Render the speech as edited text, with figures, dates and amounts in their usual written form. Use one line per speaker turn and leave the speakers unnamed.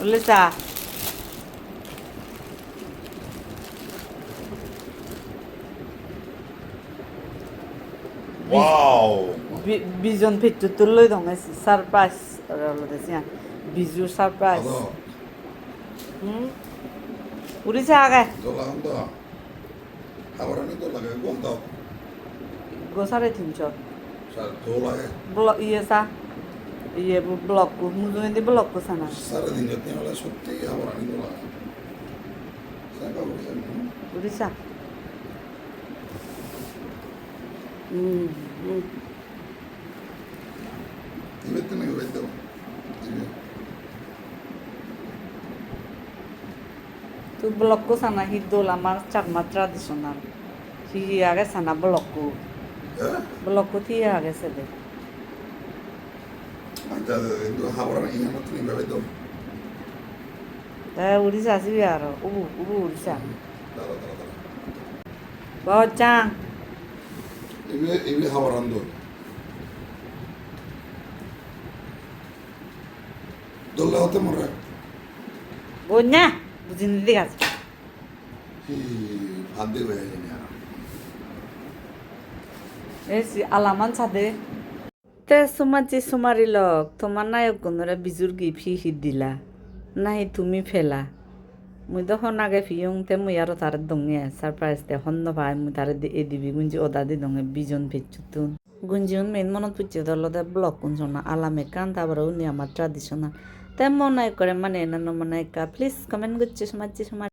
Lisa.
Wow.
Vision picture tuloy dong es surprise lo decía. Visual surprise.
Ado.
우리 사가
Dolanda. Havarani dolage gonda.
고사래 팀죠.
Sar dolage.
블럭 이에사 이에 블럭고 무슨인데 블럭고 사나.
Sara dingetni wala sotti havarani dolage. Sanga ursen.
우리 사.
Imetne veddo.
Tu blokku sana hidul amar chakma tradisional. Hi age sana blokku.
Eh?
Blokku thi age sede.
Anta endo havarani imetni veddo.
다 우리 사집이 알아. 우부 우리 사.
Dara dara dara.
버짱.
Evi havarando. Dolla hate morre.
뭐냐? 무슨 데 가지?
Hi bande veya ni ara.
에시 알라만 차데. তে সুমাচি সুমারি লোক তোমার নায়ক গুণরে বিজুর গিফি hit দিলা নাহি তুমি ফেলা মুই তখন আগে ফিয়ং তে মুই আরো তার দঙে সারপ্রাইজ তে হন্ন ভাই মুই তারে এ দিবি গুঞ্জি ওদা দি দঙে বিজন ফিচুতুন গুঞ্জিউন মেন মনত পুচে দলদে ব্লক কুঞ্জনা আলামে কান তারপরে উনি আমার ট্রাডিশনাল তে মনে করে মানে এনানো মনে কা প্লিজ কমেন্ট করছে সুমাচি সুমারি